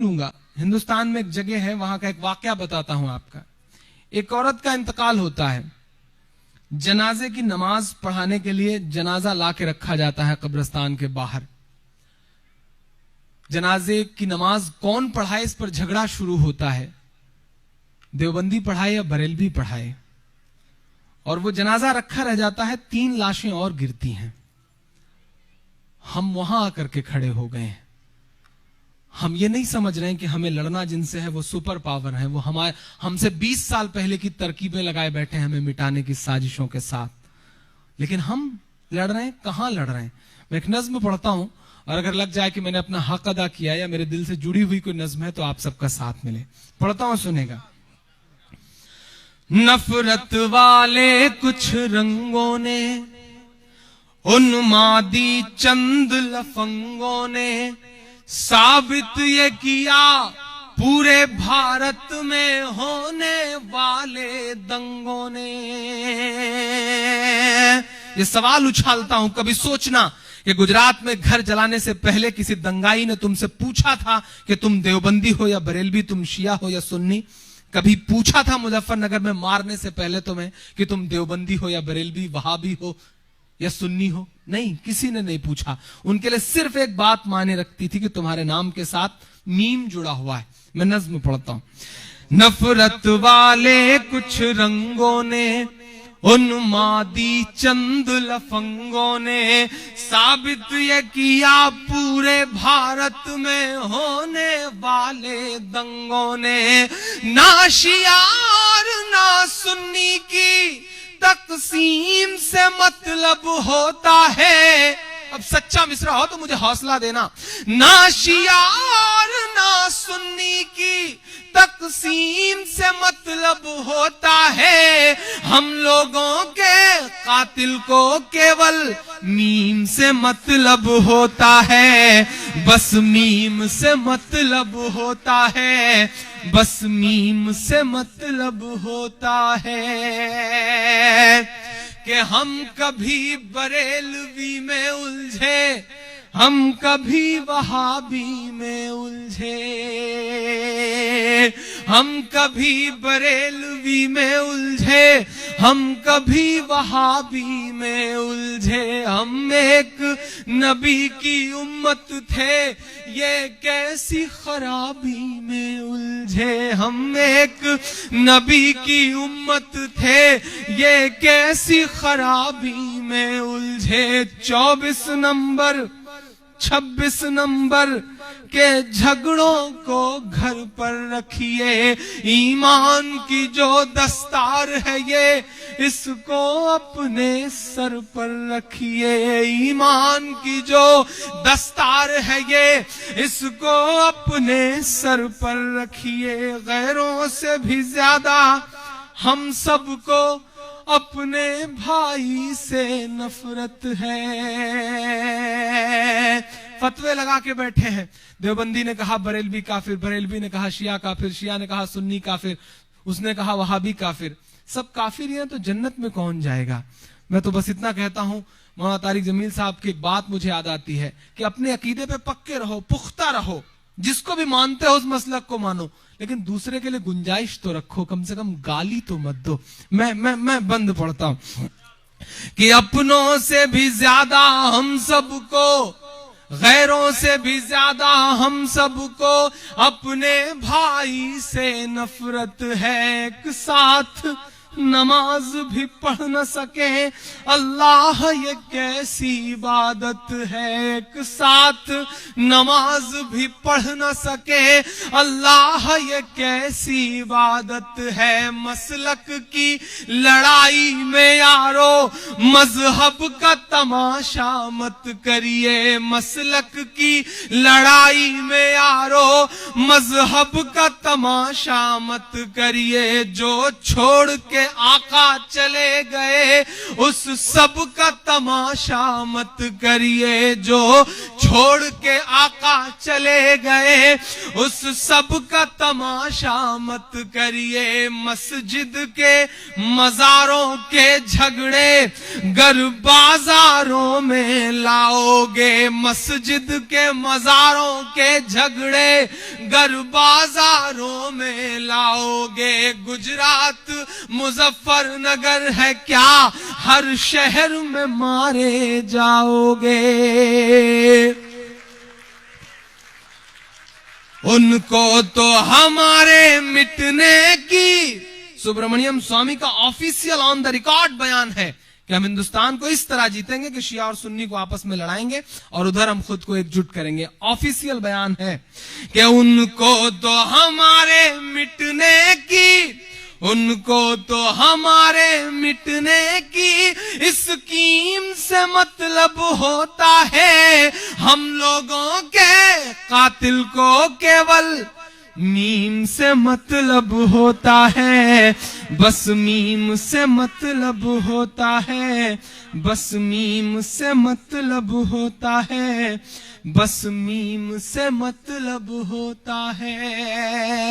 लूंगा। हिंदुस्तान में एक जगह है, वहां का एक वाकया बताता हूं आपका। एक औरत का इंतकाल होता है, जनाजे की नमाज पढ़ाने के लिए जनाजा ला के रखा जाता है कब्रिस्तान के बाहर। जनाजे की नमाज कौन पढ़ाए, इस पर झगड़ा शुरू होता है, देवबंदी पढ़ाए या बरेलवी पढ़ाए। और वो जनाजा रखा रह जाता है, 3 लाशें और गिरती हैं। हम वहां आकर के खड़े हो गए हैं। हम ये नहीं समझ रहे हैं कि हमें लड़ना जिनसे है वो सुपर पावर है, वो हमसे 20 साल पहले की तरकीबें लगाए बैठे हैं हमें मिटाने की साजिशों के साथ। लेकिन हम लड़ रहे हैं, कहां लड़ रहे हैं। मैं एक नज्म पढ़ता हूं, और अगर लग जाए कि मैंने अपना हक अदा किया या मेरे दिल से जुड़ी हुई कोई नज्म है तो आप सबका साथ मिले। पढ़ता हूं, सुनेगा। नफरत वाले कुछ रंगों ने, उन्मादी चंद लफंगों ने साबित ये किया पूरे भारत में होने वाले दंगों ने। ये सवाल उछालता हूं, कभी सोचना कि गुजरात में घर जलाने से पहले किसी दंगाई ने तुमसे पूछा था कि तुम देवबंदी हो या बरेलवी, तुम शिया हो या सुन्नी? कभी पूछा था मुजफ्फरनगर में मारने से पहले तुम्हें कि तुम देवबंदी हो या बरेलवी, वहाबी हो या सुन्नी हो? नहीं, किसी ने नहीं पूछा। उनके लिए सिर्फ एक बात मायने रखती थी कि तुम्हारे नाम के साथ मीम जुड़ा हुआ है। मैं नज्म पढ़ता हूं। नफरत वाले कुछ रंगों ने, उन्मादी चंद लफंगों ने साबित ये किया पूरे भारत में होने वाले दंगों ने। ना शिया और ना सुन्नी की तकसीम से मतलब होता है। अब सच्चा मिसरा हो तो मुझे हौसला देना। ना शिया और ना सुन्नी की तकसीम से मतलब होता है। हम लोगों के कातिल को केवल मीम से मतलब होता है। बस मीम से मतलब होता है, बस मीम से मतलब होता है। कि हम कभी बरेलवी में उलझे, हम कभी वहाबी में उलझे, हम कभी बरेलवी में उलझे, हम कभी वहाबी में उलझे। हम एक नबी की उम्मत थे, ये कैसी खराबी में उलझे। हम एक नबी की उम्मत थे, ये कैसी खराबी में उलझे। 24 नंबर 26 नंबर के झगड़ों को घर पर रखिए। ईमान की जो दस्तार है ये, इसको अपने सर पर रखिए। ईमान की जो दस्तार है ये, इसको अपने सर पर रखिए। गैरों से भी ज्यादा हम सबको अपने भाई से नफरत है। फतवे लगा के बैठे हैं। देवबंदी ने कहा बरेलवी काफिर, बरेलवी ने कहा शिया काफिर, शिया ने कहा सुन्नी काफिर, उसने कहा वहाबी काफिर। सब काफिर ही हैं तो जन्नत में कौन जाएगा। मैं तो बस इतना कहता हूं, मौलाना तारिक जमील साहब की एक बात मुझे याद आती है कि अपने अकीदे पे पक्के रहो, पुख्ता रहो। जिसको भी मानते हो उस मसलक को मानो, लेकिन दूसरे के लिए गुंजाइश तो रखो, कम से कम गाली तो मत दो। मैं बंद पढ़ता हूं कि अपनों से भी ज्यादा हम सबको, गैरों से भी ज्यादा हम सबको अपने भाई से नफरत है। एक साथ नमाज भी पढ़ न सके, अल्लाह ये कैसी इबादत है। एक साथ नमाज भी पढ़ न सके, अल्लाह ये कैसी इबादत है। मसलक की लड़ाई में यारो मजहब का तमाशा मत करिए। मसलक की लड़ाई में यारो मजहब का तमाशा मत करिए। जो छोड़ के आका चले गए उस सब का तमाशा मत करिए। जो छोड़ के आका चले गए उस सब का तमाशा मत करिए। मस्जिद के मजारों के झगड़े गर बाजारों में लाओगे। मस्जिद के मजारों के झगड़े गर बाजारों में लाओगे, गुजरात मुजफ्फरनगर है क्या, हर शहर में मारे जाओगे। उनको तो हमारे मिटने की, सुब्रमण्यम स्वामी का ऑफिशियल ऑन द रिकॉर्ड बयान है कि हम हिंदुस्तान को इस तरह जीतेंगे कि शिया और सुन्नी को आपस में लड़ाएंगे और उधर हम खुद को एकजुट करेंगे। ऑफिशियल बयान है कि उनको तो हमारे मिटने की, उनको तो हमारे मिटने की स्कीम से मतलब होता है, हम लोगों के कातिल को केवल मीम से मतलब होता है, बस मीम से मतलब होता है, बस मीम से मतलब होता है, बस मीम से मतलब होता है।